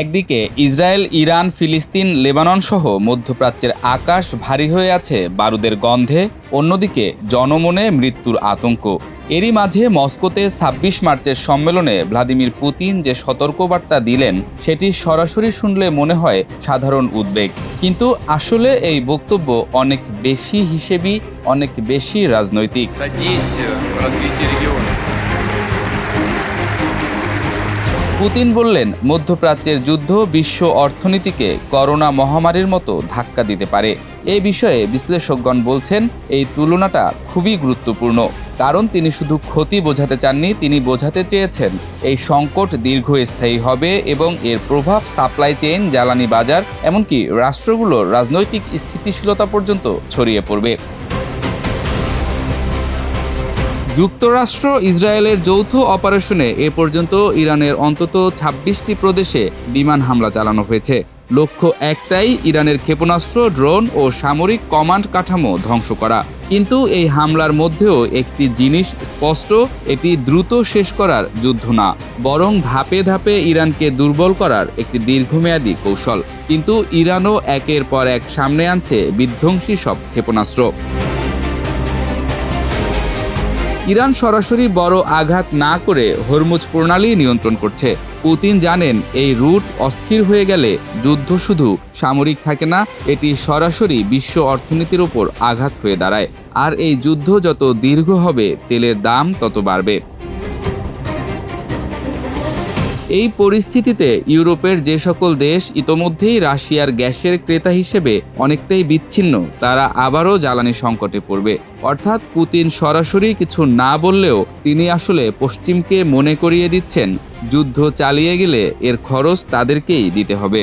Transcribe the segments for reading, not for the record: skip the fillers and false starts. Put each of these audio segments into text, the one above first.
একদিকে Israel, Iran, ফিলিস্তিন, Lebanon সহ মধ্যপ্রাচ্যের আকাশ ভারী হয়ে আছে বারুদের গন্ধে, অন্যদিকে জনমনে মৃত্যুর আতঙ্ক। এরই মাঝে মস্কোতে ২৬ মার্চের সম্মেলনে ভ্লাদিমির পুতিন যে সতর্কবার্তা দিলেন সেটি সরাসরি শুনলে মনে হয় সাধারণ উদ্বেগ, কিন্তু আসলে এই বক্তব্য অনেক বেশি হিসেবি, অনেক বেশি রাজনৈতিক। পুতিন বললেন, মধ্যপ্রাচ্যের যুদ্ধ বিশ্ব অর্থনীতিকে করোনা মহামারীর মতো ধাক্কা দিতে পারে। এ বিষয়ে বিশ্লেষকগণ বলছেন এই তুলনাটা খুবই গুরুত্বপূর্ণ, কারণ তিনি শুধু ক্ষতি বোঝাতে চাননি, তিনি বোঝাতে চেয়েছেন এই সংকট দীর্ঘস্থায়ী হবে এবং এর প্রভাব সাপ্লাই চেইন, জ্বালানি বাজার, এমনকি রাষ্ট্রগুলোর রাজনৈতিক স্থিতিশীলতা পর্যন্ত ছড়িয়ে পড়বে। যুক্তরাষ্ট্র ইসরায়েলের যৌথ অপারেশনে এ পর্যন্ত ইরানের অন্তত ২৬টি প্রদেশে বিমান হামলা চালানো হয়েছে। লক্ষ্য একটাই, ইরানের ক্ষেপণাস্ত্র, ড্রোন ও সামরিক কমান্ড কাঠামো ধ্বংস করা। কিন্তু এই হামলার মধ্যেও একটি জিনিস স্পষ্ট, এটি দ্রুত শেষ করার যুদ্ধ না, বরং ধাপে ধাপে ইরানকে দুর্বল করার একটি দীর্ঘমেয়াদী কৌশল। কিন্তু ইরানও একের পর এক সামনে আনছে বিধ্বংসী সব ক্ষেপণাস্ত্র। ইরান সরাসরি বড় আঘাত না করে হরমুজ প্রণালী নিয়ন্ত্রণ করছে। পুতিন জানেন এই রুট অস্থির হয়ে গেলে যুদ্ধ শুধু সামরিক থাকে না, এটি সরাসরি বিশ্ব অর্থনীতির ওপর আঘাত হয়ে দাঁড়ায়। আর এই যুদ্ধ যত দীর্ঘ হবে, তেলের দাম তত বাড়বে। এই পরিস্থিতিতে ইউরোপের যে সকল দেশ ইতোমধ্যেই রাশিয়ার গ্যাসের ক্রেতা হিসেবে অনেকটাই বিচ্ছিন্ন, তারা আবারও জ্বালানি সংকটে পড়বে। অর্থাৎ পুতিন সরাসরি কিছু না বললেও তিনি আসলে পশ্চিমকে মনে করিয়ে দিচ্ছেন, যুদ্ধ চালিয়ে গেলে এর খরচ তাদেরকেই দিতে হবে।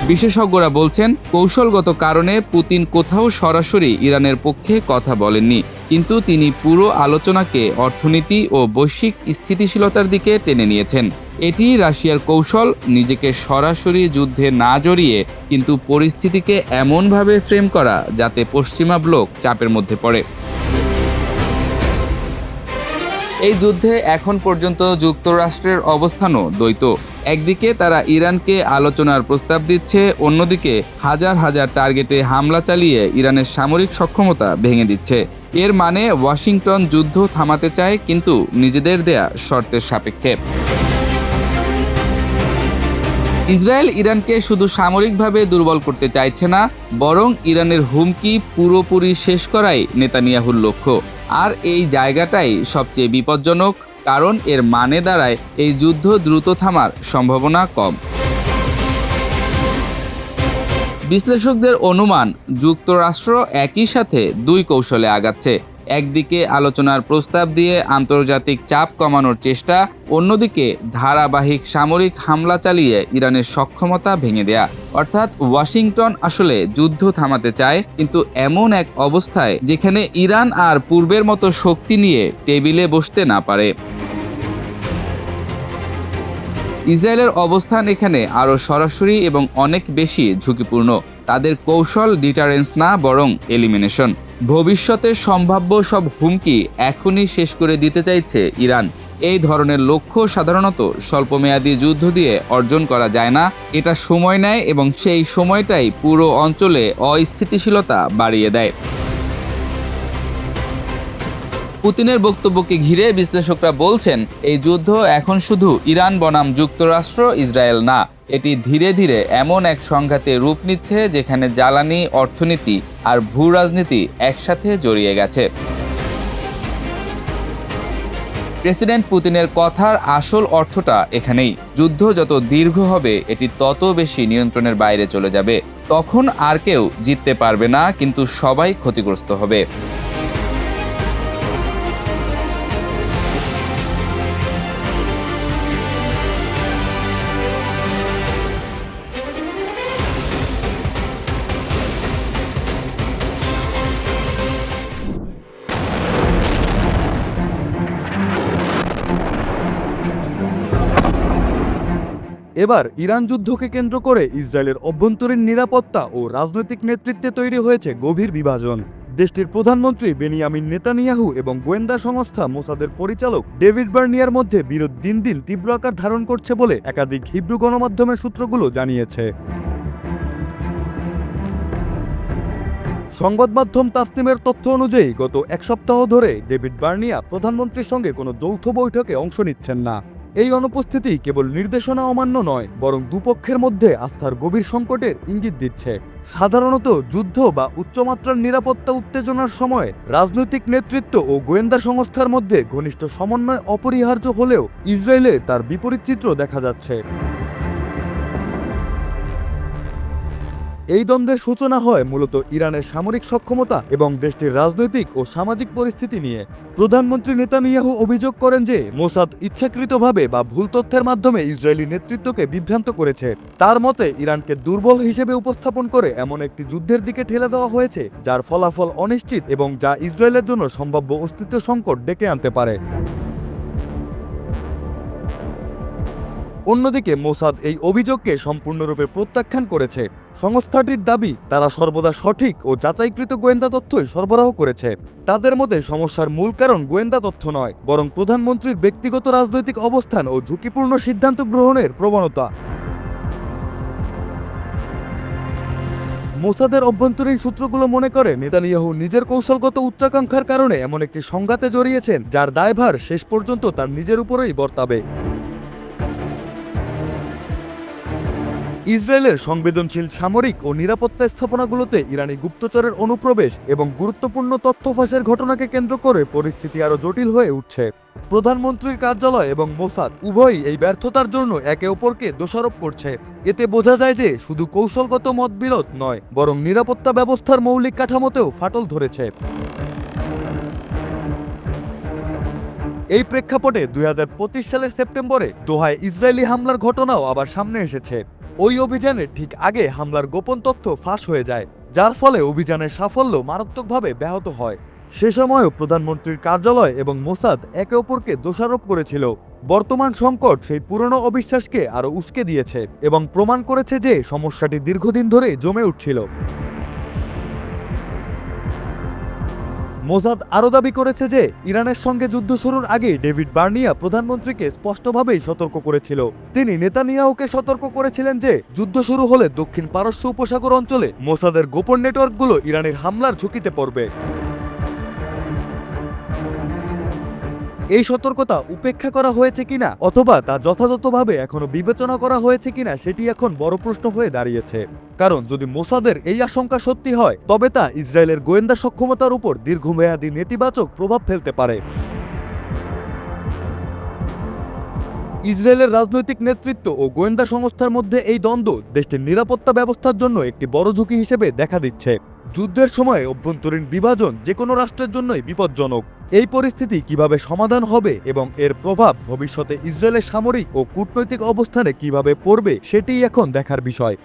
বিশেষজ্ঞরা বলছেন, কৌশলগত কারণে পুতিন কোথাও সরাসরি ইরানের পক্ষে কথা বলেননি, কিন্তু তিনি পুরো আলোচনাকে অর্থনীতি ও বৈশ্বিক স্থিতিশীলতার দিকে টেনে নিয়েছেন। এটি রাশিয়ার কৌশল, নিজেকে সরাসরি যুদ্ধে না জড়িয়ে কিন্তু পরিস্থিতিকে এমনভাবে ফ্রেম করা যাতে পশ্চিমা ব্লক চাপের মধ্যে পড়ে। এই যুদ্ধে এখন পর্যন্ত যুক্তরাষ্ট্রের অবস্থানও দ্বৈত। একদিকে তারা ইরানকে আলোচনার প্রস্তাব দিচ্ছে, অন্যদিকে হাজার হাজার টার্গেটে হামলা চালিয়ে ইরানের সামরিক সক্ষমতা ভেঙে দিচ্ছে। এর মানে ওয়াশিংটন যুদ্ধ থামাতে চায়, কিন্তু নিজেদের দেয়া শর্তের সাপেক্ষে। ইসরায়েল ইরানকে শুধু সামরিকভাবে দুর্বল করতে চাইছে না, বরং ইরানের হুমকি পুরোপুরি শেষ করাই নেতানিয়াহুর লক্ষ্য। আর এই জায়গাটাই সবচেয়ে বিপজ্জনক, কারণ এর মানে দাঁড়ায় এই যুদ্ধ দ্রুত থামার সম্ভাবনা কম। বিশ্লেষকদের অনুমান, যুক্তরাষ্ট্র একই সাথে দুই কৌশলে আগাচ্ছে। একদিকে আলোচনার প্রস্তাব দিয়ে আন্তর্জাতিক চাপ কমানোর চেষ্টা, অন্যদিকে ধারাবাহিক সামরিক হামলা চালিয়ে ইরানের সক্ষমতা ভেঙে দেয়া। অর্থাৎ ওয়াশিংটন আসলে যুদ্ধ থামাতে চায়, কিন্তু এমন এক অবস্থায় যেখানে ইরান আর পূর্বের মতো শক্তি নিয়ে টেবিলে বসতে না পারে। ইসরায়েলের অবস্থান এখানে আরও সরাসরি এবং অনেক বেশি ঝুঁকিপূর্ণ। তাদের কৌশল ডিটারেন্স না, বরং এলিমিনেশন। ভবিষ্যতের সম্ভাব্য সব হুমকি এখনই শেষ করে দিতে চাইছে ইরান। এই ধরনের লক্ষ্য সাধারণত স্বল্পমেয়াদী যুদ্ধ দিয়ে অর্জন করা যায় না, এটা সময় নেয় এবং সেই সময়টাই পুরো অঞ্চলে অস্থিতিশীলতা বাড়িয়ে দেয়। পুতিনের বক্তব্যকে ঘিরে বিশ্লেষকরা বলছেন, এই যুদ্ধ এখন শুধু ইরান বনাম যুক্তরাষ্ট্র, ইসরায়েল না, এটি ধীরে ধীরে এমন এক সংঘাতে রূপ নিচ্ছে যেখানে জ্বালানি, অর্থনীতি আর ভূ রাজনীতি একসাথে জড়িয়ে গেছে। প্রেসিডেন্ট পুতিনের কথার আসল অর্থটা এখানেই, যুদ্ধ যত দীর্ঘ হবে এটি তত বেশি নিয়ন্ত্রণের বাইরে চলে যাবে। তখন আর কেউ জিততে পারবে না, কিন্তু সবাই ক্ষতিগ্রস্ত হবে। এবার ইরান যুদ্ধকে কেন্দ্র করে ইসরায়েলের অভ্যন্তরীণ নিরাপত্তা ও রাজনৈতিক নেতৃত্বে তৈরি হয়েছে গভীর বিভাজন। দেশটির প্রধানমন্ত্রী বেনিয়ামিন নেতানিয়াহু এবং গোয়েন্দা সংস্থা মোসাদের পরিচালক ডেভিড বার্নিয়ার মধ্যে বিরোধ দিন দিন তীব্র আকার ধারণ করছে বলে একাধিক হিব্রু গণমাধ্যমের সূত্রগুলো জানিয়েছে। সংবাদ মাধ্যম তাসনিমের তথ্য অনুযায়ী গত এক সপ্তাহ ধরে ডেভিড বার্নিয়া প্রধানমন্ত্রীর সঙ্গে কোনো যৌথ বৈঠকে অংশ নিচ্ছেন না। এই অনুপস্থিতি কেবল নির্দেশনা অমান্য নয়, বরং দুপক্ষের মধ্যে আস্থার গভীর সংকটের ইঙ্গিত দিচ্ছে। সাধারণত যুদ্ধ বা উচ্চমাত্রার নিরাপত্তা উত্তেজনার সময় রাজনৈতিক নেতৃত্ব ও গোয়েন্দা সংস্থার মধ্যে ঘনিষ্ঠ সমন্বয় অপরিহার্য হলেও ইসরায়েলে তার বিপরীত চিত্র দেখা যাচ্ছে। এই দ্বন্দ্বের সূচনা হয় মূলত ইরানের সামরিক সক্ষমতা এবং দেশটির রাজনৈতিক ও সামাজিক পরিস্থিতি নিয়ে। প্রধানমন্ত্রী নেতানিয়াহু অভিযোগ করেন যে মোসাদ ইচ্ছাকৃতভাবে বা ভুল তথ্যের মাধ্যমে ইসরায়েলি নেতৃত্বকে বিভ্রান্ত করেছে। তার মতে ইরানকে দুর্বল হিসেবে উপস্থাপন করে এমন একটি যুদ্ধের দিকে ঠেলে দেওয়া হয়েছে যার ফলাফল অনিশ্চিত এবং যা ইসরায়েলের জন্য সম্ভাব্য অস্তিত্ব সংকট ডেকে আনতে পারে। অন্যদিকে মোসাদ এই অভিযোগকে সম্পূর্ণরূপে প্রত্যাখ্যান করেছে। সংস্থাটির দাবি তারা সর্বদা সঠিক ও যাচাইকৃত গোয়েন্দা তথ্যই সরবরাহ করেছে। তাদের মতে সমস্যার মূল কারণ গোয়েন্দা তথ্য নয়, বরং প্রধানমন্ত্রীর ব্যক্তিগত রাজনৈতিক অবস্থান ও ঝুঁকিপূর্ণ সিদ্ধান্ত গ্রহণের প্রবণতা। মোসাদের অভ্যন্তরীণ সূত্রগুলো মনে করে নেতানিয়াহু নিজের কৌশলগত উচ্চাকাঙ্ক্ষার কারণে এমন একটি সংঘাতে জড়িয়েছেন যার দায়ভার শেষ পর্যন্ত তার নিজের উপরেই বর্তাবে। ইসরায়েলের সংবেদনশীল সামরিক ও নিরাপত্তা স্থাপনাগুলোতে ইরানি গুপ্তচরের অনুপ্রবেশ এবং গুরুত্বপূর্ণ তথ্য ফাঁসের ঘটনাকে কেন্দ্র করে পরিস্থিতি আরও জটিল হয়ে উঠছে। প্রধানমন্ত্রীর কার্যালয় এবং মোসাদ উভয়ই এই ব্যর্থতার জন্য একে অপরকে দোষারোপ করছে। এতে বোঝা যায় যে শুধু কৌশলগত মতবিরোধ নয়, বরং নিরাপত্তা ব্যবস্থার মৌলিক কাঠামোতেও ফাটল ধরেছে। এই প্রেক্ষাপটে 2025 সালের সেপ্টেম্বরে দোহায় ইসরায়েলি হামলার ঘটনাও আবার সামনে এসেছে। ওই অভিযানের ঠিক আগে হামলার গোপন তথ্য ফাঁস হয়ে যায়, যার ফলে অভিযানের সাফল্য মারাত্মকভাবে ব্যাহত হয়। সে সময়ও প্রধানমন্ত্রীর কার্যালয় এবং মোসাদ একে অপরকে দোষারোপ করেছিল। বর্তমান সংকট সেই পুরনো অবিশ্বাসকে আরও উস্কে দিয়েছে এবং প্রমাণ করেছে যে সমস্যাটি দীর্ঘদিন ধরে জমে উঠছিল। মোসাদ আরও দাবি করেছে যে ইরানের সঙ্গে যুদ্ধ শুরুর আগে ডেভিড বার্নিয়া প্রধানমন্ত্রীকে স্পষ্টভাবেই সতর্ক করেছিল। তিনি নেতানিয়াহুকে সতর্ক করেছিলেন যে যুদ্ধ শুরু হলে দক্ষিণ পারস্য উপসাগর অঞ্চলে মোসাদের গোপন নেটওয়ার্কগুলো ইরানের হামলার ঝুঁকিতে পড়বে। এই সতর্কতা উপেক্ষা করা হয়েছে কিনা অথবা তা যথাযথভাবে এখনো বিবেচনা করা হয়েছে কিনা সেটি এখন বড় প্রশ্ন হয়ে দাঁড়িয়েছে। কারণ যদি মোসাদের এই আশঙ্কা সত্যি হয় তবে তা ইসরায়েলের গোয়েন্দা সক্ষমতার উপর দীর্ঘমেয়াদী নেতিবাচক প্রভাব ফেলতে পারে। ইসরায়েলের রাজনৈতিক নেতৃত্ব ও গোয়েন্দা সংস্থার মধ্যে এই দ্বন্দ্ব দেশটির নিরাপত্তা ব্যবস্থার জন্য একটি বড় ঝুঁকি হিসেবে দেখা দিচ্ছে। যুদ্ধের সময় অভ্যন্তরীণ বিভাজন যে কোনো রাষ্ট্রের জন্যই বিপজ্জনক। এই পরিস্থিতি কিভাবে সমাধান হবে এবং এর প্রভাব ভবিষ্যতে ইসরায়েলের সামরিক ও কূটনৈতিক অবস্থানে কিভাবে পড়বে সেটিই এখন দেখার বিষয়।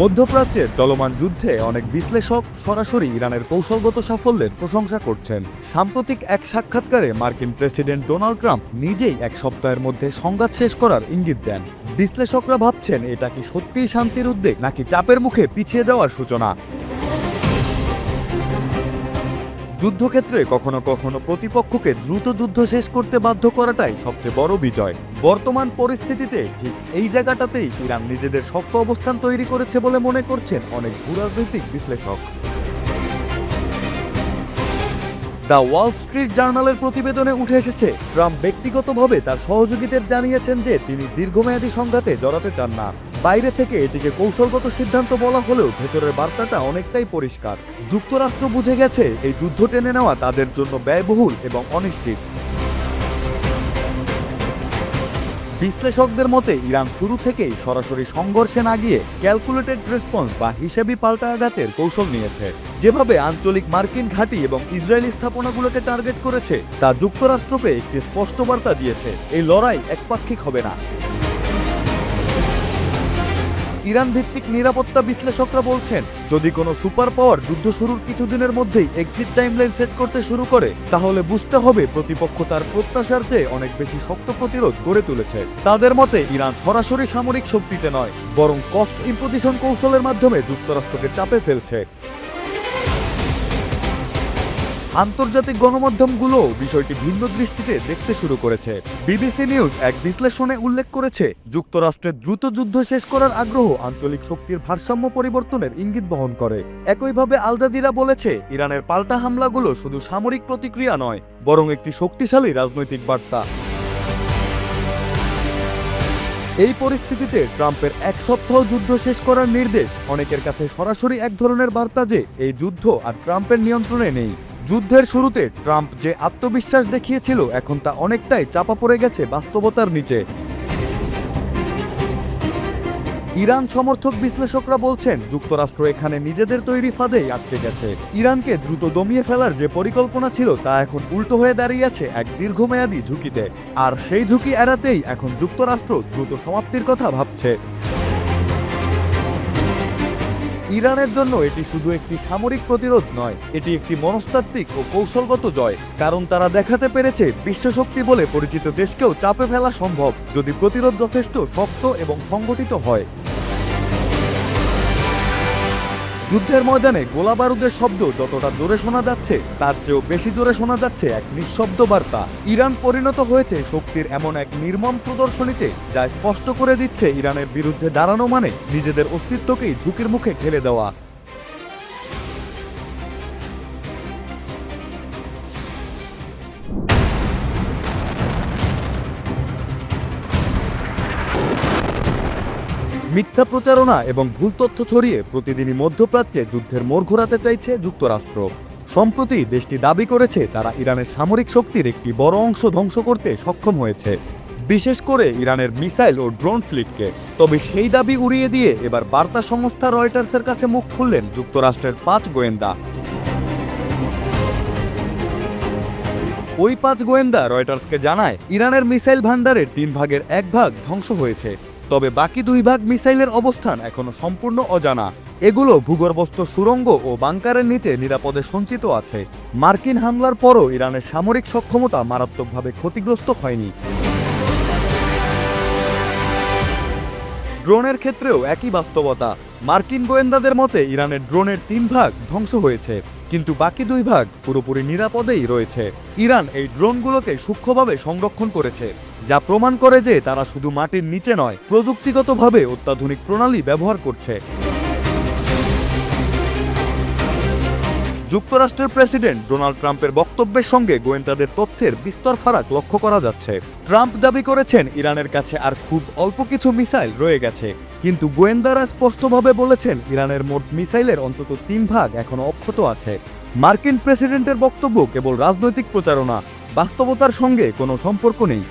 মধ্যপ্রাচ্যের চলমান যুদ্ধে অনেক বিশ্লেষক সরাসরি ইরানের কৌশলগত সাফল্যের প্রশংসা করছেন। সাম্প্রতিক এক সাক্ষাৎকারে মার্কিন প্রেসিডেন্ট ডোনাল্ড ট্রাম্প নিজেই এক সপ্তাহের মধ্যে সংঘাত শেষ করার ইঙ্গিত দেন। বিশ্লেষকরা ভাবছেন এটা কি সত্যিই শান্তির উদ্বেগ নাকি চাপের মুখে পিছিয়ে যাওয়ার সূচনা। যুদ্ধক্ষেত্রে কখনো কখনো প্রতিপক্ষকে দ্রুত যুদ্ধ শেষ করতে বাধ্য করাটাই সবচেয়ে বড় বিজয়। বর্তমান পরিস্থিতিতে ঠিক এই জায়গাটাতেই ইরান নিজেদের শক্ত অবস্থান তৈরি করেছে বলে মনে করছেন অনেক ভূরাজনৈতিক বিশ্লেষক। দ্য ওয়াল স্ট্রিট জার্নালের প্রতিবেদনে উঠে এসেছে ট্রাম্প ব্যক্তিগতভাবে তার সহযোগীদের জানিয়েছেন যে তিনি দীর্ঘমেয়াদী সংঘাতে জড়াতে চান না। বাইরে থেকে এটিকে কৌশলগত সিদ্ধান্ত বলা হলেও ভেতরের বার্তাটা অনেকটাই পরিষ্কার। যুক্তরাষ্ট্র বুঝে গেছে এই যুদ্ধ টেনে নেওয়া তাদের জন্য ব্যয়বহুল এবং অনিশ্চিত। বিশ্লেষকদের মতে ইরান শুরু থেকেই সরাসরি সংঘর্ষে না গিয়ে ক্যালকুলেটেড রেসপন্স বা হিসেবি পাল্টা আঘাতের কৌশল নিয়েছে। যেভাবে আঞ্চলিক মার্কিন ঘাঁটি এবং ইসরায়েলি স্থাপনাগুলোকে টার্গেট করেছে তা যুক্তরাষ্ট্রকে একটি স্পষ্ট বার্তা দিয়েছে এই লড়াই একপাক্ষিক হবে না। ইরান ভিত্তিক নিরাপত্তা বিশ্লেষকরা বলছেন, যদি কোনো সুপার পাওয়ার যুদ্ধ শুরুর কিছুদিনের মধ্যেই এক্সিট টাইমলাইন সেট করতে শুরু করে, তাহলে বুঝতে হবে প্রতিপক্ষ তার প্রত্যাশার চেয়ে অনেক বেশি শক্ত প্রতিরোধ গড়ে তুলেছে। তাদের মতে ইরান সরাসরি সামরিক শক্তিতে নয়, বরং কস্ট ইম্পোজিশন কৌশলের মাধ্যমে যুক্তরাষ্ট্রকে চাপে ফেলছে। আন্তর্জাতিক গণমাধ্যমগুলো বিষয়টি ভিন্ন দৃষ্টিতে দেখতে শুরু করেছে। বিবিসি নিউজ এক বিশ্লেষণে উল্লেখ করেছে, যুক্তরাষ্ট্রের দ্রুত যুদ্ধ শেষ করার আগ্রহ আঞ্চলিক শক্তির ভারসাম্য পরিবর্তনের ইঙ্গিত বহন করে। একইভাবে আল জাজিরা বলেছে, ইরানের পাল্টা হামলাগুলো শুধু সামরিক প্রতিক্রিয়া নয়, বরং একটি শক্তিশালী রাজনৈতিক বার্তা। এই পরিস্থিতিতে ট্রাম্পের এক সপ্তাহ যুদ্ধ শেষ করার নির্দেশ অনেকের কাছে সরাসরি এক ধরনের বার্তা যে এই যুদ্ধ আর ট্রাম্পের নিয়ন্ত্রণে নেই। যুদ্ধের শুরুতে ট্রাম্প যে আত্মবিশ্বাস দেখিয়েছিল, এখন তা অনেকটাই চাপা পড়ে গেছে বাস্তবতার নিচে। ইরান সমর্থক বিশ্লেষকরা বলছেন, যুক্তরাষ্ট্র এখানে নিজেদের তৈরি ফাঁদেই আটকে গেছে। ইরানকে দ্রুত দমিয়ে ফেলার যে পরিকল্পনা ছিল, তা এখন উল্টো হয়ে দাঁড়িয়ে আছে এক দীর্ঘমেয়াদী ঝুঁকিতে। আর সেই ঝুঁকি এড়াতেই এখন যুক্তরাষ্ট্র দ্রুত সমাপ্তির কথা ভাবছে। ইরানের জন্য এটি শুধু একটি সামরিক প্রতিরোধ নয়, এটি একটি মনস্তাত্ত্বিক ও কৌশলগত জয়। কারণ তারা দেখাতে পেরেছে, বিশ্বশক্তি বলে পরিচিত দেশকেও চাপে ফেলা সম্ভব, যদি প্রতিরোধ যথেষ্ট শক্ত এবং সংগঠিত হয়। যুদ্ধের ময়দানে গোলাবারুদের শব্দ যতটা জোরে শোনা যাচ্ছে, তার চেয়েও বেশি জোরে শোনা যাচ্ছে এক নিঃশব্দ বার্তা। ইরান পরিণত হয়েছে শক্তির এমন এক নির্মম প্রদর্শনীতে, যা স্পষ্ট করে দিচ্ছে, ইরানের বিরুদ্ধে দাঁড়ানো মানে নিজেদের অস্তিত্বকেই ঝুঁকির মুখে ঠেলে দেওয়া। মিথ্যা প্রচারণা এবং ভুল তথ্য ছড়িয়ে প্রতিদিনই মধ্যপ্রাচ্যে যুদ্ধের মোড় ঘোরাতে চাইছে যুক্তরাষ্ট্র। সম্প্রতি দেশটি দাবি করেছে, তারা ইরানের সামরিক শক্তির একটি বড় অংশ ধ্বংস করতে সক্ষম হয়েছে, বিশেষ করে ইরানের মিসাইল ও ড্রোন ফ্লিটকে। তবে সেই দাবি উড়িয়ে দিয়ে এবার বার্তা সংস্থা রয়টার্সের কাছে মুখ খুললেন যুক্তরাষ্ট্রের 5 গোয়েন্দা। ওই 5 গোয়েন্দা রয়টার্সকে জানায়, ইরানের মিসাইল ভান্ডারের 3 ভাগের 1 ভাগ ধ্বংস হয়েছে, তবে বাকি 2 ভাগ মিসাইলের অবস্থান এখনো সম্পূর্ণ অজানা। এগুলো ভূগর্ভস্থ সুড়ঙ্গ ও বাংকারের নিচে নিরাপদে সঞ্চিত আছে। মার্কিন হামলার পরও ইরানের সামরিক সক্ষমতা মারাত্মকভাবে ক্ষতিগ্রস্ত হয়নি। ড্রোনের ক্ষেত্রেও একই বাস্তবতা। মার্কিন গোয়েন্দাদের মতে ইরানের ড্রোনের 3 ভাগ ধ্বংস হয়েছে, কিন্তু বাকি 2 ভাগ পুরোপুরি নিরাপদেই রয়েছে। ইরান এই ড্রোনগুলোকে সূক্ষ্মভাবে সংরক্ষণ করেছে, যা প্রমাণ করে যে তারা শুধু মাটির নিচে নয়, প্রযুক্তিগতভাবে অত্যাধুনিক প্রণালী ব্যবহার করছে। যুক্তরাষ্ট্রের প্রেসিডেন্ট ডোনাল্ড ট্রাম্পের বক্তব্যের সঙ্গে গোয়েন্দাদের তথ্যের বিস্তর ফারাক লক্ষ্য করা যাচ্ছে। ট্রাম্প দাবি করেছেন, ইরানের কাছে আর খুব অল্প কিছু মিসাইল রয়ে গেছে, কিন্তু গোয়েন্দারা স্পষ্টভাবে বলেছেন, ইরানের মোট মিসাইলের অন্তত 3 ভাগ এখনো অক্ষত আছে। মার্কিন প্রেসিডেন্টের বক্তব্য কেবল রাজনৈতিক প্রচারণা, বাস্তবতার সঙ্গে কোনো সম্পর্ক নেই।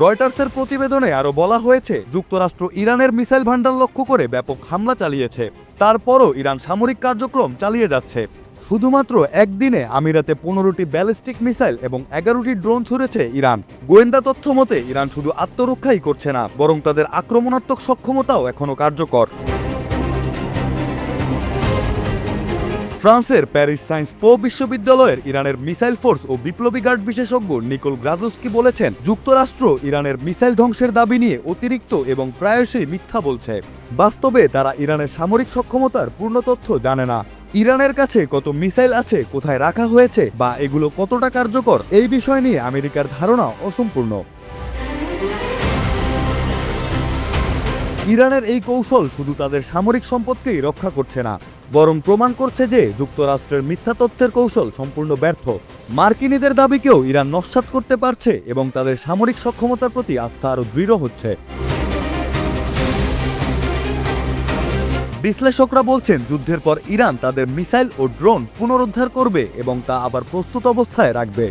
রয়টার্সের প্রতিবেদনে আরও বলা হয়েছে, যুক্তরাষ্ট্র ইরানের মিসাইল ভান্ডার লক্ষ্য করে ব্যাপক হামলা চালিয়েছে। তারপরও ইরান সামরিক কার্যক্রম চালিয়ে যাচ্ছে। শুধুমাত্র একদিনে আমিরাতে 15টি ব্যালিস্টিক মিসাইল এবং 11টি ড্রোন ছুড়েছে ইরান। গোয়েন্দা তথ্য মতে ইরান শুধু আত্মরক্ষাই করছে না, বরং তাদের আক্রমণাত্মক সক্ষমতাও এখনও কার্যকর। ফ্রান্সের প্যারিস সায়েন্স পো বিশ্ববিদ্যালয়ের ইরানের মিসাইল ফোর্স ও বিপ্লবী গার্ড বিশেষজ্ঞ নিকোল গ্রাজুস্কি বলেছেন, যুক্তরাষ্ট্র ইরানের মিসাইল ধ্বংসের দাবি নিয়ে অতিরিক্ত এবং প্রায়শই মিথ্যা বলছে। বাস্তবে তারা ইরানের সামরিক সক্ষমতার পূর্ণ তথ্য জানে না। ইরানের কাছে কত মিসাইল আছে, কোথায় রাখা হয়েছে, বা এগুলো কতটা কার্যকর, এই বিষয় নিয়ে আমেরিকার ধারণা অসম্পূর্ণ। ইরানের এই কৌশল শুধু তাদের সামরিক সম্পদকেই রক্ষা করছে না, বরং প্রমাণ করছে যে যুক্তরাষ্ট্রের মিথ্যা তথ্যের কৌশল সম্পূর্ণ ব্যর্থ। মার্কিনীদের দাবিকেও ইরান নস্যাৎ করতে পারছে এবং তাদের সামরিক সক্ষমতার প্রতি আস্থা আরও দৃঢ় হচ্ছে। বিশ্লেষকরা বলছেন, যুদ্ধের পর ইরান তাদের মিসাইল ও ড্রোন পুনরুদ্ধার করবে এবং তা আবার প্রস্তুত অবস্থায় রাখবে।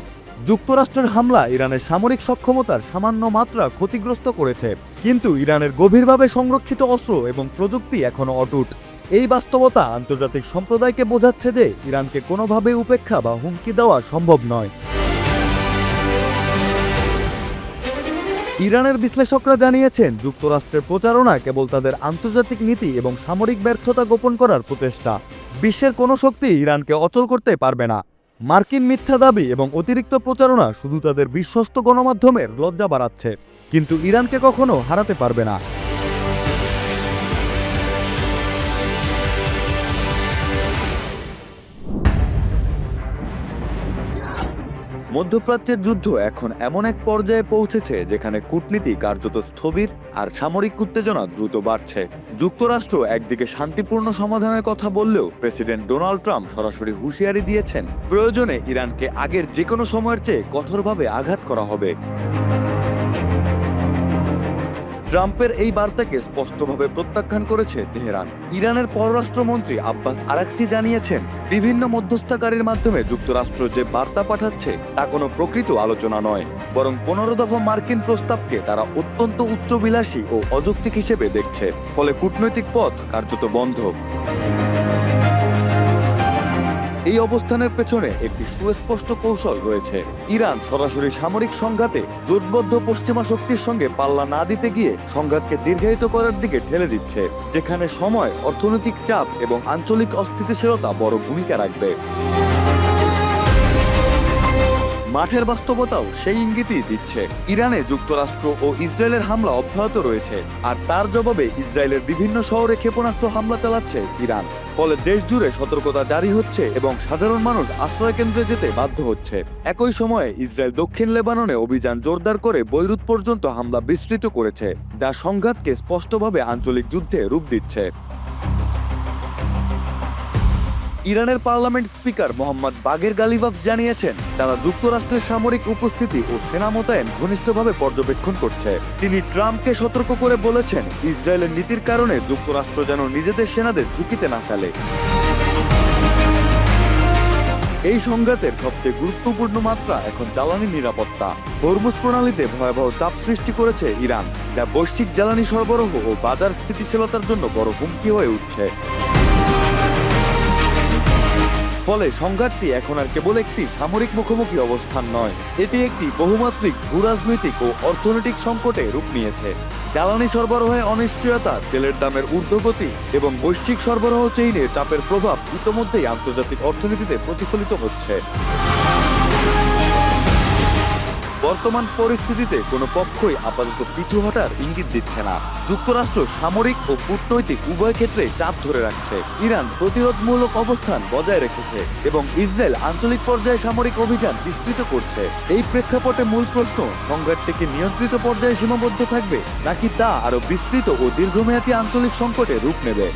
যুক্তরাষ্ট্রের হামলা ইরানের সামরিক সক্ষমতার সামান্য মাত্রা ক্ষতিগ্রস্ত করেছে, কিন্তু ইরানের গভীরভাবে সংরক্ষিত অস্ত্র এবং প্রযুক্তি এখনও অটুট। এই বাস্তবতা আন্তর্জাতিক সম্প্রদায়কে বোঝাচ্ছে যে ইরানকে কোনোভাবে উপেক্ষা বা হুমকি দেওয়া সম্ভব নয়। ইরানের বিশ্লেষকরা জানিয়েছেন, যুক্তরাষ্ট্রের প্রচারণা কেবল তাদের আন্তর্জাতিক নীতি এবং সামরিক ব্যর্থতা গোপন করার প্রচেষ্টা। বিশ্বের কোনো শক্তি ইরানকে অচল করতে পারবে না। মার্কিন মিথ্যা দাবি এবং অতিরিক্ত প্রচারণা শুধু তাদের বিশ্বস্ত গণমাধ্যমের লজ্জা বাড়াচ্ছে, কিন্তু ইরানকে কখনো হারাতে পারবে না। মধ্যপ্রাচ্যের যুদ্ধ এখন এমন এক পর্যায়ে পৌঁছেছে যেখানে কূটনীতি কার্যত স্থবির আর সামরিক উত্তেজনা দ্রুত বাড়ছে। যুক্তরাষ্ট্র একদিকে শান্তিপূর্ণ সমাধানের কথা বললেও প্রেসিডেন্ট ডোনাল্ড ট্রাম্প সরাসরি হুঁশিয়ারি দিয়েছেন, প্রয়োজনে ইরানকে আগের যে কোনো সময়ের চেয়ে কঠোরভাবে আঘাত করা হবে। ট্রাম্পের এই বার্তাকে স্পষ্টভাবে প্রত্যাখ্যান করেছে তেহরান। ইরানের পররাষ্ট্রমন্ত্রী আব্বাস আরাকচি জানিয়েছেন, বিভিন্ন মধ্যস্থতাকারীর মাধ্যমে যুক্তরাষ্ট্র যে বার্তা পাঠাচ্ছে তা কোনো প্রকৃত আলোচনা নয়, বরং 15 দফা মার্কিন প্রস্তাবকে তারা অত্যন্ত উচ্চবিলাসী ও অযৌক্তিক হিসেবে দেখছে। ফলে কূটনৈতিক পথ কার্যত বন্ধ। এই অবস্থানের পেছনে একটি সুস্পষ্ট কৌশল রয়েছে। ইরান সরাসরি সামরিক সংঘাতে জোটবদ্ধ পশ্চিমা শক্তির সঙ্গে পাল্লা না দিতে গিয়ে সংঘাতকে দীর্ঘায়িত করার দিকে ঠেলে দিচ্ছে, যেখানে সময়, অর্থনৈতিক চাপ এবং আঞ্চলিক অস্থিতিশীলতা বড় ভূমিকা রাখবে। মাঠের বাস্তবতাও সেই ইঙ্গিতই দিচ্ছে। ইরানে যুক্তরাষ্ট্র ও ইসরায়েলের হামলা অব্যাহত রয়েছে, আর তার জবাবে ইসরায়েলের বিভিন্ন শহরে ক্ষেপণাস্ত্র হামলা চালাচ্ছে ইরান। ফলে দেশ জুড়ে সতর্কতা জারি হচ্ছে এবং সাধারণ মানুষ আশ্রয় কেন্দ্রে যেতে বাধ্য হচ্ছে। একই সময়ে ইসরায়েল দক্ষিণ লেবাননে অভিযান জোরদার করে বৈরুত পর্যন্ত হামলা বিস্তৃত করেছে, যা সংঘাতকে স্পষ্টভাবে আঞ্চলিক যুদ্ধে রূপ দিচ্ছে। ইরানের পার্লামেন্ট স্পিকার মোহাম্মদ বাগের গালিবাফ জানিয়েছেন, তারা যুক্তরাষ্ট্রের সামরিক উপস্থিতি ও সেনা মোতায়েন ঘনিষ্ঠভাবে পর্যবেক্ষণ করছে। তিনি ট্রাম্পকে সতর্ক করে বলেছেন, ইসরায়েলের নীতির কারণে যুক্তরাষ্ট্র যেন নিজেদের সেনাদের ঝুঁকিতে না ফেলে। এই সংঘাতের সবচেয়ে গুরুত্বপূর্ণ মাত্রা এখন জ্বালানি নিরাপত্তা। হরমুজ প্রণালীতে ভয়াবহ চাপ সৃষ্টি করেছে ইরান, যা বৈশ্বিক জ্বালানি সরবরাহ ও বাজার স্থিতিশীলতার জন্য বড় হুমকি হয়ে উঠছে। ফলে সংঘাতটি এখন আর কেবল একটি সামরিক মুখোমুখি অবস্থান নয়, এটি একটি বহুমাত্রিক ভূরাজনৈতিক ও অর্থনৈতিক সংকটে রূপ নিয়েছে। জ্বালানি সরবরাহে অনিশ্চয়তা, তেলের দামের ঊর্ধ্বগতি এবং বৈশ্বিক সরবরাহ চেইনে চাপের প্রভাব ইতোমধ্যেই আন্তর্জাতিক অর্থনীতিতে প্রতিফলিত হচ্ছে। বর্তমান পরিস্থিতিতে কোনো পক্ষই আপাতত পিছু হটার ইঙ্গিত দিচ্ছে না। যুক্তরাষ্ট্র সামরিক ও কূটনৈতিক উভয় ক্ষেত্রে চাপ ধরে রাখছে। ইরান প্রতিরোধমূলক অবস্থান বজায় রেখেছে এবং ইসরায়েল আঞ্চলিক পর্যায়ে সামরিক অভিযান বিস্তৃত করছে। এই প্রেক্ষাপটে মূল প্রশ্ন, সংঘাতটি কি নিয়ন্ত্রিত পর্যায়ে সীমাবদ্ধ থাকবে, নাকি তা আরও বিস্তৃত ও দীর্ঘমেয়াদী আঞ্চলিক সংকটে রূপ নেবে?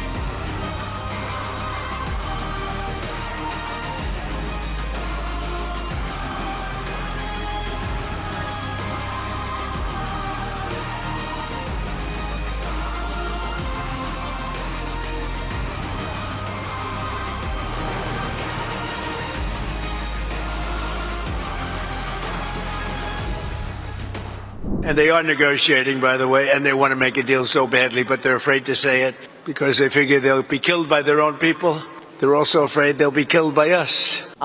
And they are negotiating, by the way, and they want to make a deal so badly, but they're afraid to say it because they figure they'll be killed by their own people. They're also afraid they'll be killed by us.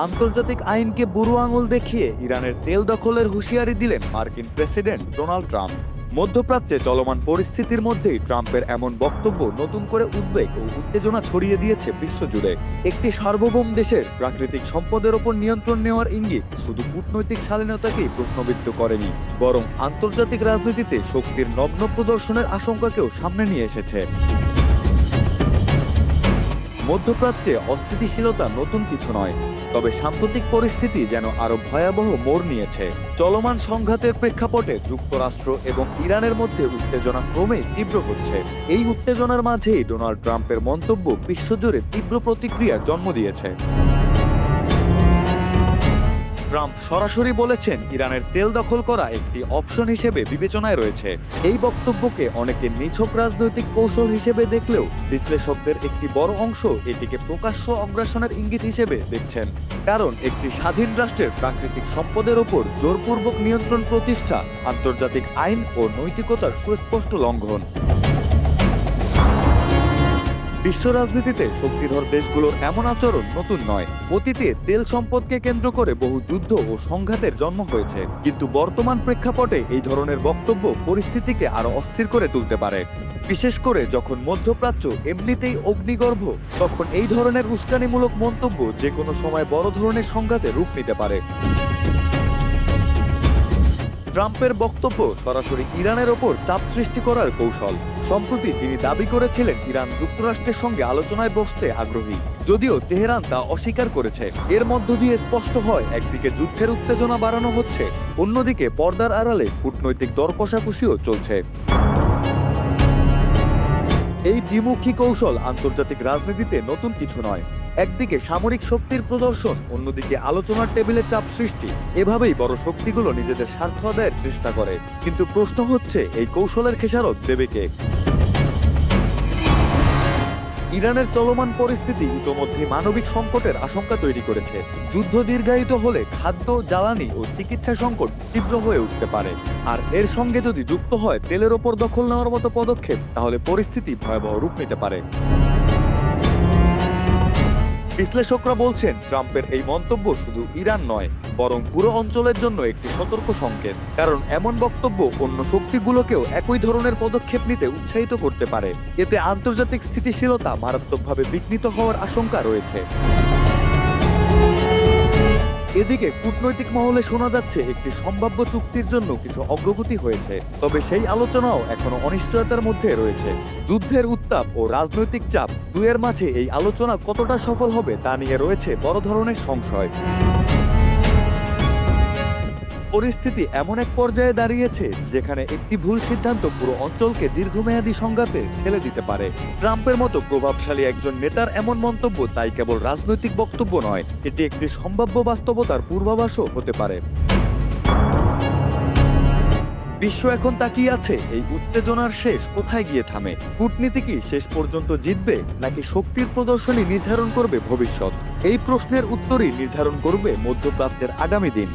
আন্তর্জাতিক আইনকে বুড়ো আঙুল দেখিয়ে ইরানের তেল দখলের হুঁশিয়ারি দিলেন মার্কিন প্রেসিডেন্ট ডোনাল্ড ট্রাম্প। মধ্যপ্রাচ্যে চলমান পরিস্থিতির মধ্যেই ট্রাম্পের এমন বক্তব্য নতুন করে উদ্বেগ ও উত্তেজনা ছড়িয়ে দিয়েছে বিশ্বজুড়ে। একটি সার্বভৌম দেশের প্রাকৃতিক সম্পদের ওপর নিয়ন্ত্রণ নেওয়ার ইঙ্গিত শুধু কূটনৈতিক শালীনতাকেই প্রশ্নবিদ্ধ করেনি, বরং আন্তর্জাতিক রাজনীতিতে শক্তির নগ্ন প্রদর্শনের আশঙ্কাকেও সামনে নিয়ে এসেছে। মধ্যপ্রাচ্যে অস্থিতিশীলতা নতুন কিছু নয়, তবে সাম্প্রতিক পরিস্থিতি যেন আরো ভয়াবহ মোড় নিয়েছে। চলমান সংঘাতের প্রেক্ষাপটে যুক্তরাষ্ট্র এবং ইরানের মধ্যে উত্তেজনা ক্রমেই তীব্র হচ্ছে। এই উত্তেজনার মাঝেই ডোনাল্ড ট্রাম্পের মন্তব্য বিশ্বজুড়ে তীব্র প্রতিক্রিয়ার জন্ম দিয়েছে। ট্রাম্প সরাসরি বলেছেন, ইরানের তেল দখল করা একটি অপশন হিসেবে বিবেচনায় রয়েছে। এই বক্তব্যকে অনেকে নিছক রাজনৈতিক কৌশল হিসেবে দেখলেও বিশ্লেষকদের একটি বড় অংশ এটিকে প্রকাশ্য অগ্রাসনের ইঙ্গিত হিসেবে দেখছেন। কারণ একটি স্বাধীন রাষ্ট্রের প্রাকৃতিক সম্পদের ওপর জোরপূর্বক নিয়ন্ত্রণ প্রতিষ্ঠা আন্তর্জাতিক আইন ও নৈতিকতার সুস্পষ্ট লঙ্ঘন। বিশ্ব রাজনীতিতে শক্তিধর দেশগুলোর এমন আচরণ নতুন নয়। অতীতে তেল সম্পদকে কেন্দ্র করে বহু যুদ্ধ ও সংঘাতের জন্ম হয়েছে, কিন্তু বর্তমান প্রেক্ষাপটে এই ধরনের বক্তব্য পরিস্থিতিকে আরো অস্থির করে তুলতে পারে। বিশেষ করে যখন মধ্যপ্রাচ্য এমনিতেই অগ্নিগর্ভ, তখন এই ধরনের উস্কানিমূলক মন্তব্য যে কোনো সময় বড় ধরনের সংঘাতে রূপ নিতে পারে। ট্রাম্পের বক্তব্য সরাসরি ইরানের ওপর চাপ সৃষ্টি করার কৌশল। সম্প্রতি তিনি দাবি করেছিলেন ইরান যুক্তরাষ্ট্রের সঙ্গে আলোচনায় বসতে আগ্রহী, যদিও তেহরান তা অস্বীকার করেছে। এর মধ্য দিয়ে স্পষ্ট হয়, একদিকে যুদ্ধের উত্তেজনা বাড়ানো হচ্ছে, অন্যদিকে পর্দার আড়ালে কূটনৈতিক দর কষাকষিও চলছে। এই দ্বিমুখী কৌশল আন্তর্জাতিক রাজনীতিতে নতুন কিছু নয়। একদিকে সামরিক শক্তির প্রদর্শন, অন্যদিকে আলোচনার টেবিলে চাপ সৃষ্টি। এভাবেই বড় শক্তিগুলো নিজেদের স্বার্থ আদায়ের চেষ্টা করে। কিন্তু প্রশ্ন হচ্ছে, এই কৌশলের খেসারত দেবে কে? ইরানের চলমান পরিস্থিতি ইতোমধ্যে মানবিক সংকটের আশঙ্কা তৈরি করেছে। যুদ্ধ দীর্ঘায়িত হলে খাদ্য, জ্বালানি ও চিকিৎসা সংকট তীব্র হয়ে উঠতে পারে। আর এর সঙ্গে যদি যুক্ত হয় তেলের ওপর দখল নেওয়ার মতো পদক্ষেপ, তাহলে পরিস্থিতি ভয়াবহ রূপ নিতে পারে। বিশ্লেষকরা বলছেন, ট্রাম্পের এই মন্তব্য শুধু ইরান নয়, বরং পুরো অঞ্চলের জন্য একটি সতর্ক সংকেত। কারণ এমন বক্তব্য অন্য শক্তিগুলোকেও একই ধরনের পদক্ষেপ নিতে উৎসাহিত করতে পারে। এতে আন্তর্জাতিক স্থিতিশীলতা মারাত্মকভাবে বিঘ্নিত হওয়ার আশঙ্কা রয়েছে। এদিকে কূটনৈতিক মহলে শোনা যাচ্ছে, একটি সম্ভাব্য চুক্তির জন্য কিছু অগ্রগতি হয়েছে, তবে সেই আলোচনাও এখনো অনিশ্চয়তার মধ্যে রয়েছে। যুদ্ধের উত্তাপ ও রাজনৈতিক চাপ দুয়ের মাঝে এই আলোচনা কতটা সফল হবে তা নিয়ে রয়েছে বড় ধরনের সংশয়। পরিস্থিতি এমন এক পর্যায়ে দাঁড়িয়েছে, যেখানে একটি ভুল সিদ্ধান্ত পুরো অঞ্চলকে দীর্ঘমেয়াদী সংঘাতে ঠেলে দিতে পারে। ট্রাম্পের মতো প্রভাবশালী একজন নেতার এমন মন্তব্য তাই কেবল রাজনৈতিক বক্তব্য নয়, এটি একটি সম্ভাব্য বাস্তবতার পূর্বাভাসও হতে পারে। বিশ্ব এখন তাকিয়ে আছে, এই উত্তেজনার শেষ কোথায় গিয়ে থামে। কূটনীতি কি শেষ পর্যন্ত জিতবে, নাকি শক্তির প্রদর্শনী নির্ধারণ করবে ভবিষ্যৎ? এই প্রশ্নের উত্তরই নির্ধারণ করবে মধ্যপ্রাচ্যের আগামী দিন।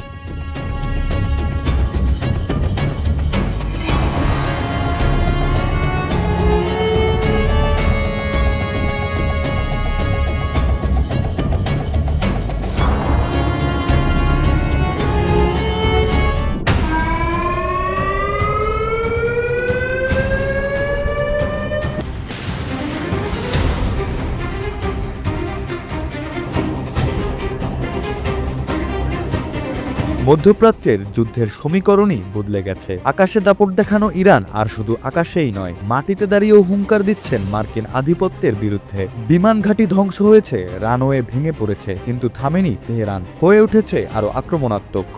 মধ্যপ্রাচ্যের যুদ্ধের সমীকরণই বদলে গেছে। আকাশে দাপট দেখানো ইরান আর শুধু আকাশেই নয়, মাটিতে দাঁড়িয়েও হুঙ্কার দিচ্ছেন মার্কিন আধিপত্যের বিরুদ্ধে। বিমান ঘাঁটি ধ্বংস হয়েছে, রানওয়ে ভেঙে পড়েছে, কিন্তু থামেনি তেহরান, হয়ে উঠেছে আরো আক্রমণাত্মক।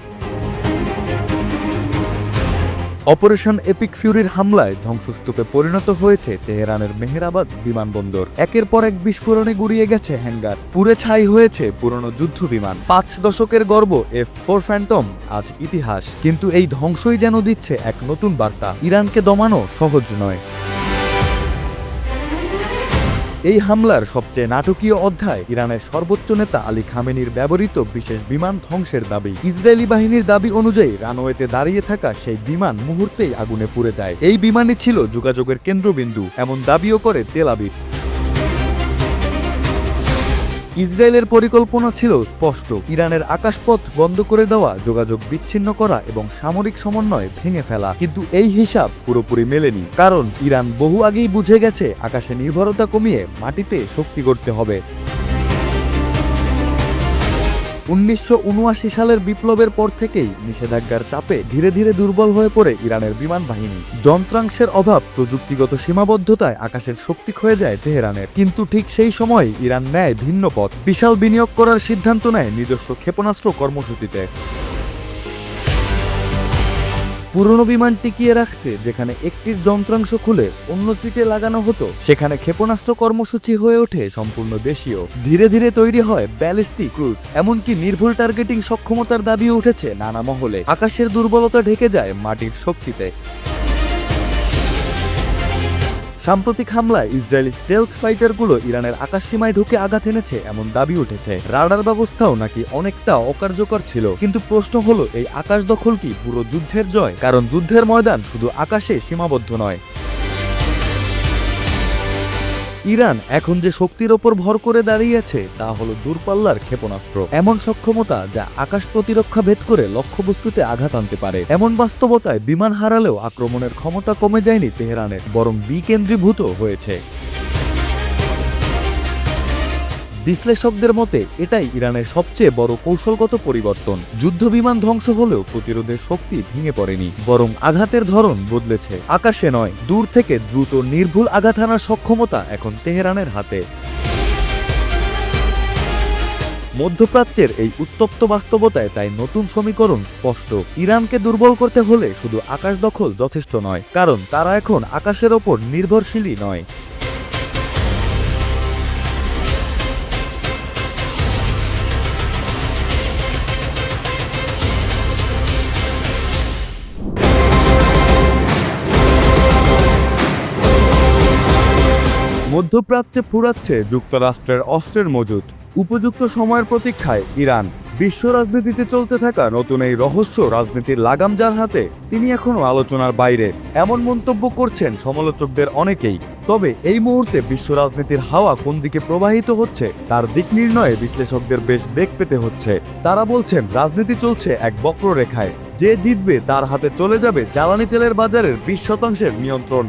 অপারেশন এপিক ফিউরির হামলায় ধ্বংসস্তূপে পরিণত হয়েছে তেহরানের মেহেরাবাদ বিমানবন্দর। একের পর এক বিস্ফোরণে গুড়িয়ে গেছে হ্যাঙ্গার, পুড়ে ছাই হয়েছে পুরনো যুদ্ধ বিমান। 5 দশকের গর্ব F4 ফ্যান্টম আজ ইতিহাস। কিন্তু এই ধ্বংসই যেন দিচ্ছে এক নতুন বার্তা, ইরানকে দমানো সহজ নয়। এই হামলার সবচেয়ে নাটকীয় অধ্যায় ইরানের সর্বোচ্চ নেতা আলী খামেনির ব্যবহৃত বিশেষ বিমান ধ্বংসের দাবি। ইসরায়েলি বাহিনীর দাবি অনুযায়ী রানওয়েতে দাঁড়িয়ে থাকা সেই বিমান মুহূর্তেই আগুনে পুড়ে যায়। এই বিমানই ছিল যোগাযোগের কেন্দ্রবিন্দু, এমন দাবিও করে তেল আবিব। ইসরায়েলের পরিকল্পনা ছিল স্পষ্ট, ইরানের আকাশপথ বন্ধ করে দেওয়া, যোগাযোগ বিচ্ছিন্ন করা এবং সামরিক সমন্বয় ভেঙে ফেলা। কিন্তু এই হিসাব পুরোপুরি মেলেনি, কারণ ইরান বহু আগেই বুঝে গেছে আকাশে নির্ভরতা কমিয়ে মাটিতে শক্তি করতে হবে। 1979 সালের বিপ্লবের পর থেকেই নিষেধাজ্ঞার চাপে ধীরে ধীরে দুর্বল হয়ে পড়ে ইরানের বিমান বাহিনী। যন্ত্রাংশের অভাব, প্রযুক্তিগত সীমাবদ্ধতায় আকাশের শক্তি ক্ষয়ে যায় তেহরানের। কিন্তু ঠিক সেই সময় ইরান নেয় ভিন্ন পথ, বিশাল বিনিয়োগ করার সিদ্ধান্ত নেয় নিজস্ব ক্ষেপণাস্ত্র কর্মসূচিতে। পুরনো বিমান টিকিয়ে রাখতে যেখানে একটির যন্ত্রাংশ খুলে অন্যটিতে লাগানো হতো, সেখানে ক্ষেপণাস্ত্র কর্মসূচি হয়ে ওঠে সম্পূর্ণ দেশীয়। ধীরে ধীরে তৈরি হয় ব্যালিস্টিক ক্রুজ, এমনকি নির্ভুল টার্গেটিং সক্ষমতার দাবিও উঠেছে নানা মহলে। আকাশের দুর্বলতা ঢেকে যায় মাটির শক্তিতে। সাম্প্রতিক হামলায় ইসরায়েলি স্টেলথ ফাইটারগুলো ইরানের আকাশসীমায় ঢুকে আঘাত এনেছে এমন দাবি উঠেছে। রাডার ব্যবস্থাও নাকি অনেকটা অকার্যকর ছিল। কিন্তু প্রশ্ন হলো, এই আকাশ দখল কি পুরো যুদ্ধের জয়? কারণ যুদ্ধের ময়দান শুধু আকাশে সীমাবদ্ধ নয়। ইরান এখন যে শক্তির ওপর ভর করে দাঁড়িয়েছে তা হলো দূরপাল্লার ক্ষেপণাস্ত্র, এমন সক্ষমতা যা আকাশ প্রতিরক্ষা ভেদ করে লক্ষ্যবস্তুতে আঘাত আনতে পারে। এমন বাস্তবতায় বিমান হারালেও আক্রমণের ক্ষমতা কমে যায়নি তেহরানের, বরং বিকেন্দ্রীভূত হয়েছে। বিশ্লেষকদের মতে এটাই ইরানের সবচেয়ে বড় কৌশলগত পরিবর্তন। যুদ্ধবিমান ধ্বংস হলেও প্রতিরোধের শক্তি ভেঙে পড়েনি, বরং আঘাতের ধরন বদলেছে। আকাশে নয়, দূর থেকে দ্রুত নির্ভুল আঘাত হানার সক্ষমতা এখন তেহরানের হাতে। মধ্যপ্রাচ্যের এই উত্তপ্ত বাস্তবতায় তাই নতুন সমীকরণ স্পষ্ট। ইরানকে দুর্বল করতে হলে শুধু আকাশ দখল যথেষ্ট নয়, কারণ তারা এখন আকাশের ওপর নির্ভরশীলই নয়। মধ্যপ্রাচ্যে ফুরাচ্ছে যুক্তরাষ্ট্রের অস্ত্রের মজুত। উপযুক্ত সময়ের প্রতীক্ষায় ইরান। বিশ্ব রাজনীতিতে চলতে থাকা নতুন এই রহস্য রাজনীতির লাগাম যার হাতে, তিনি এখনও আলোচনার বাইরে, এমন মন্তব্য করছেন সমালোচকদের অনেকেই। তবে এই মুহূর্তে বিশ্ব রাজনীতির হাওয়া কোন দিকে প্রবাহিত হচ্ছে তার দিক নির্ণয়ে বিশ্লেষকদের বেশ বেগ পেতে হচ্ছে। তারা বলছেন রাজনীতি চলছে এক বক্ররেখায়, যে জিতবে তার হাতে চলে যাবে জ্বালানি তেলের বাজারের 20% নিয়ন্ত্রণ।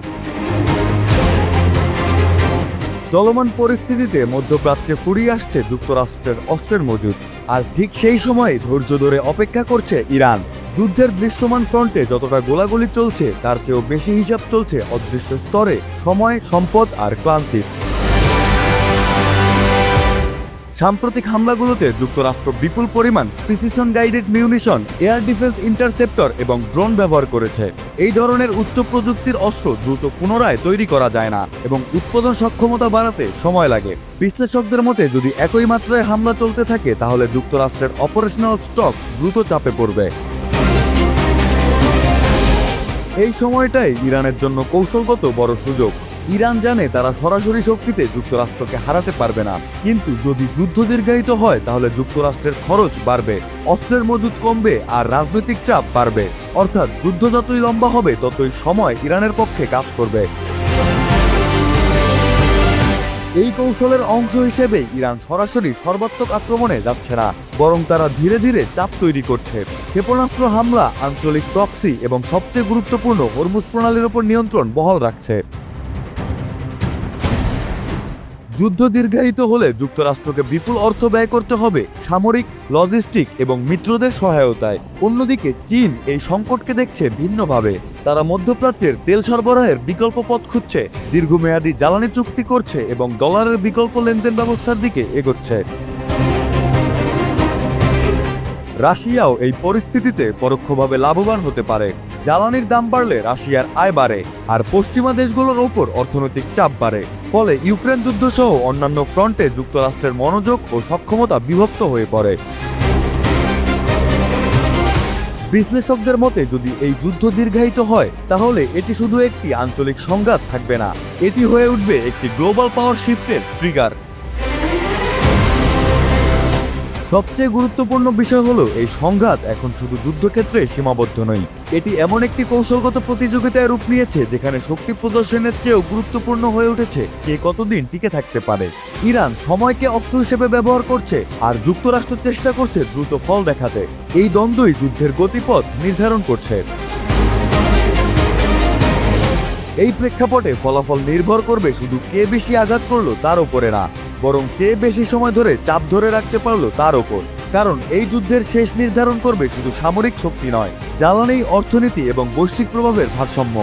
চলমান পরিস্থিতিতে মধ্যপ্রাচ্যে ফুরিয়ে আসছে যুক্তরাষ্ট্রের অস্ত্রের মজুত, আর ঠিক সেই সময় ধৈর্য ধরে অপেক্ষা করছে ইরান। যুদ্ধের দৃশ্যমান ফ্রন্টে যতটা গোলাগুলি চলছে তার চেয়েও বেশি হিসাব চলছে অদৃশ্য স্তরে সময়, সম্পদ আর ক্লান্তির। সাম্প্রতিক হামলাগুলোতে যুক্তরাষ্ট্র বিপুল পরিমাণ precision guided munition, air defence interceptor এবং ড্রোন ব্যবহার করেছে। এই ধরনের উচ্চ প্রযুক্তির অস্ত্র দ্রুত পুনরায় তৈরি করা যায় না এবং উৎপাদন সক্ষমতা বাড়াতে সময় লাগে। বিশ্লেষকদের মতে যদি একই মাত্রায় হামলা চলতে থাকে তাহলে যুক্তরাষ্ট্রের অপারেশনাল স্টক দ্রুত চাপে পড়বে। এই সময়টাই ইরানের জন্য কৌশলগত বড় সুযোগ। ইরান জানে তারা সরাসরি শক্তিতে যুক্তরাষ্ট্রকে হারাতে পারবে না, কিন্তু যদি যুদ্ধ দীর্ঘায়িত হয় তাহলে যুক্তরাষ্ট্রের খরচ বাড়বে, অস্ত্রের মজুত কমবে আর রাজনৈতিক চাপ বাড়বে। অর্থাৎ যুদ্ধ যতই লম্বা হবে ততই সময় ইরানের পক্ষে কাজ করবে। এই কৌশলের অংশ হিসেবে ইরান সরাসরি সর্বাত্মক আক্রমণে যাচ্ছে না, বরং তারা ধীরে ধীরে চাপ তৈরি করছে। ক্ষেপণাস্ত্র হামলা, আঞ্চলিক প্রক্সি এবং সবচেয়ে গুরুত্বপূর্ণ হরমুজ প্রণালীর উপর নিয়ন্ত্রণ বহাল রাখছে। যুদ্ধ দীর্ঘায়িত হলে যুক্তরাষ্ট্রকে বিপুল অর্থ ব্যয় করতে হবে সামরিক, লজিস্টিক এবং মিত্রদের সহায়তায়। অন্যদিকে চীন এই সংকটকে দেখছে ভিন্নভাবে। তারা মধ্যপ্রাচ্যের তেল সরবরাহের বিকল্প পথ খুঁজছে, দীর্ঘমেয়াদী জ্বালানি চুক্তি করছে এবং ডলারের বিকল্প লেনদেন ব্যবস্থার দিকে এগোচ্ছে। রাশিয়াও এই পরিস্থিতিতে পরোক্ষভাবে লাভবান হতে পারে। জ্বালানির দাম বাড়লে রাশিয়ার আয় বাড়ে আর পশ্চিমা দেশগুলোর ওপর অর্থনৈতিক চাপ বাড়ে। ফলে ইউক্রেন যুদ্ধ সহ অন্যান্য ফ্রন্টে যুক্তরাষ্ট্রের মনোযোগ ও সক্ষমতা বিভক্ত হয়ে পড়ে। বিশ্লেষকদের মতে যদি এই যুদ্ধ দীর্ঘায়িত হয় তাহলে এটি শুধু একটি আঞ্চলিক সংঘাত থাকবে না, এটি হয়ে উঠবে একটি গ্লোবাল পাওয়ার শিফটের ট্রিগার। সবচেয়ে গুরুত্বপূর্ণ বিষয় হলো এই সংঘাত এখন শুধু যুদ্ধক্ষেত্রে সীমাবদ্ধ নয়, এটি এমন একটি কৌশলগত প্রতিযোগিতায় রূপ নিয়েছে যেখানে শক্তি প্রদর্শনের চেয়েও গুরুত্বপূর্ণ হয়ে উঠেছে কে কতদিন টিকে থাকতে পারে। ইরান সময়কে অস্ত্র হিসেবে ব্যবহার করছে আর যুক্তরাষ্ট্র চেষ্টা করছে দ্রুত ফল দেখাতে। এই দ্বন্দ্বই যুদ্ধের গতিপথ নির্ধারণ করছে। এই প্রেক্ষাপটে ফলাফল নির্ভর করবে শুধু কে বেশি আঘাত করলো তার উপরে না, বরং কে বেশি সময় ধরে চাপ ধরে রাখতে পারলো তার ওপর। কারণ এই যুদ্ধের শেষ নির্ধারণ করবে শুধু সামরিক শক্তি নয়, জ্বালানি, অর্থনীতি এবং বৈশ্বিক প্রভাবের ভারসাম্য।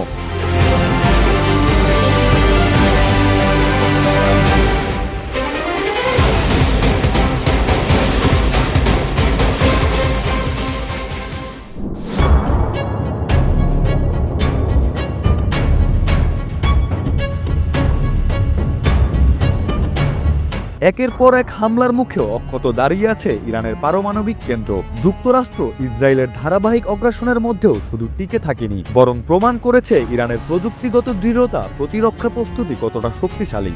একের পর এক হামলার মুখেও অক্ষত দাঁড়িয়ে আছে ইরানের পারমাণবিক কেন্দ্র। যুক্তরাষ্ট্র ইসরায়েলের ধারাবাহিক অগ্রাসনের মধ্যেও শুধু টিকে থাকেনি, বরং প্রমাণ করেছে ইরানের প্রযুক্তিগত দৃঢ়তা, প্রতিরক্ষা প্রস্তুতি কতটা শক্তিশালী।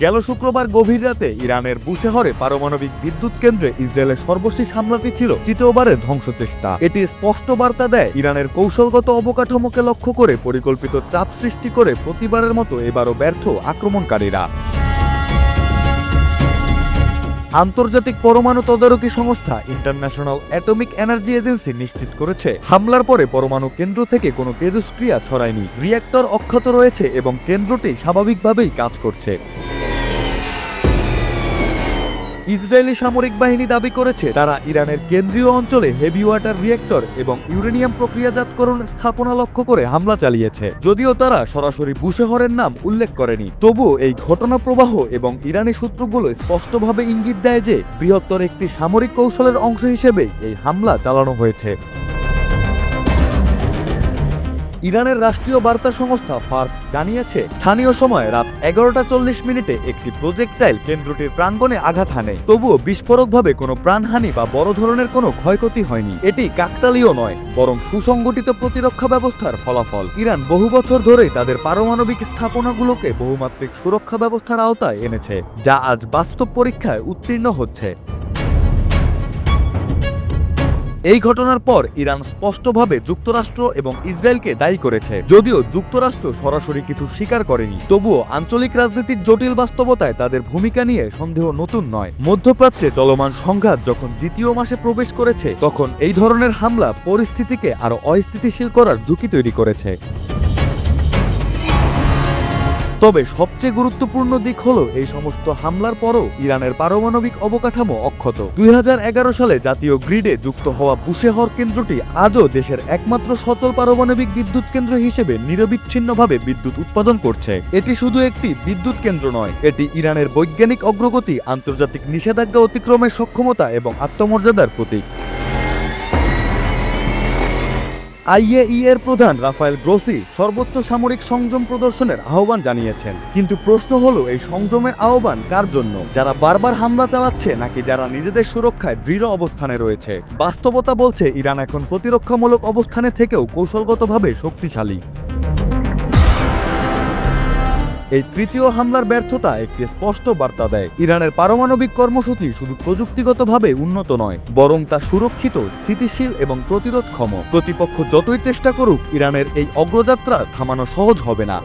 গেল শুক্রবার গভীর রাতে ইরানের বুশেহরে পারমাণবিক বিদ্যুৎ কেন্দ্রে ইসরায়েলের সর্বশেষ হামলাটি ছিল তৃতীয়বারের ধ্বংসচেষ্টা। এটি স্পষ্ট বার্তা দেয় ইরানের কৌশলগত অবকাঠামোকে লক্ষ্য করে পরিকল্পিত চাপ সৃষ্টি করে প্রতিবারের মতো এবারও ব্যর্থ আক্রমণকারীরা। আন্তর্জাতিক পরমাণু তদারকি সংস্থা ইন্টারন্যাশনাল অ্যাটমিক এনার্জি এজেন্সি নিশ্চিত করেছে, হামলার পরে পরমাণু কেন্দ্র থেকে কোনো তেজস্ক্রিয়া ছড়ায়নি। রিঅ্যাক্টর অক্ষত রয়েছে এবং কেন্দ্রটি স্বাভাবিকভাবেই কাজ করছে। ইসরায়েলি সামরিক বাহিনী দাবি করেছে তারা ইরানের কেন্দ্রীয় অঞ্চলে হেভি ওয়াটার রিঅ্যাক্টর এবং ইউরেনিয়াম প্রক্রিয়াজাতকরণ স্থাপনা লক্ষ্য করে হামলা চালিয়েছে। যদিও তারা সরাসরি বুশেহরের নাম উল্লেখ করেনি, তবুও এই ঘটনা প্রবাহ এবং ইরানি সূত্রগুলো স্পষ্টভাবে ইঙ্গিত দেয় যে বৃহত্তর একটি সামরিক কৌশলের অংশ হিসেবে এই হামলা চালানো হয়েছে। ইরানের রাষ্ট্রীয় বার্তা সংস্থা ফার্স জানিয়েছে, স্থানীয় সময় রাত 11:40 একটি প্রজেক্টাইল কেন্দ্রটির প্রাঙ্গণে আঘাত হানে। তবুও বিস্ফোরকভাবে কোনো প্রাণহানি বা বড় ধরনের কোনো ক্ষয়ক্ষতি হয়নি। এটি কাকতালীয় নয়, বরং সুসংগঠিত প্রতিরক্ষা ব্যবস্থার ফলাফল। ইরান বহু বছর ধরেই তাদের পারমাণবিক স্থাপনাগুলোকে বহুমাত্রিক সুরক্ষা ব্যবস্থার আওতায় এনেছে, যা আজ বাস্তব পরীক্ষায় উত্তীর্ণ হচ্ছে। এই ঘটনার পর ইরান স্পষ্টভাবে যুক্তরাষ্ট্র এবং ইসরায়েলকে দায়ী করেছে। যদিও যুক্তরাষ্ট্র সরাসরি কিছু স্বীকার করেনি, তবুও আঞ্চলিক রাজনীতির জটিল বাস্তবতায় তাদের ভূমিকা নিয়ে সন্দেহ নতুন নয়। মধ্যপ্রাচ্যে চলমান সংঘাত যখন দ্বিতীয় মাসে প্রবেশ করেছে, তখন এই ধরনের হামলা পরিস্থিতিকে আরও অস্থিতিশীল করার ঝুঁকি তৈরি করেছে। তবে সবচেয়ে গুরুত্বপূর্ণ দিক হলো এই সমস্ত হামলার পরও ইরানের পারমাণবিক অবকাঠামো অক্ষত। 2011 সালে জাতীয় গ্রিডে যুক্ত হওয়া বুশেহর কেন্দ্রটি আজও দেশের একমাত্র সচল পারমাণবিক বিদ্যুৎ কেন্দ্র হিসেবে নিরবিচ্ছিন্নভাবে বিদ্যুৎ উৎপাদন করছে। এটি শুধু একটি বিদ্যুৎ কেন্দ্র নয়, এটি ইরানের বৈজ্ঞানিক অগ্রগতি, আন্তর্জাতিক নিষেধাজ্ঞা অতিক্রমের সক্ষমতা এবং আত্মমর্যাদার প্রতীক। IAEA এর প্রধান রাফায়েল গ্রোসি সর্বোচ্চ সামরিক সংযম প্রদর্শনের আহ্বান জানিয়েছেন। কিন্তু প্রশ্ন হলো, এই সংযমের আহ্বান কার জন্য? যারা বারবার হামলা চালাচ্ছে, নাকি যারা নিজেদের সুরক্ষায় দৃঢ় অবস্থানে রয়েছে? বাস্তবতা বলছে ইরান এখন প্রতিরক্ষামূলক অবস্থানে থেকেও কৌশলগতভাবে শক্তিশালী। এই তৃতীয় হামলার ব্যর্থতা একটি স্পষ্ট বার্তা দেয়, ইরানের পারমাণবিক কর্মসূচি শুধু প্রযুক্তিগতভাবে উন্নত নয়, বরং তা সুরক্ষিত, স্থিতিশীল এবং প্রতিরোধক্ষম। প্রতিপক্ষ যতই চেষ্টা করুক, ইরানের এই অগ্রযাত্রা থামানো সহজ হবে না।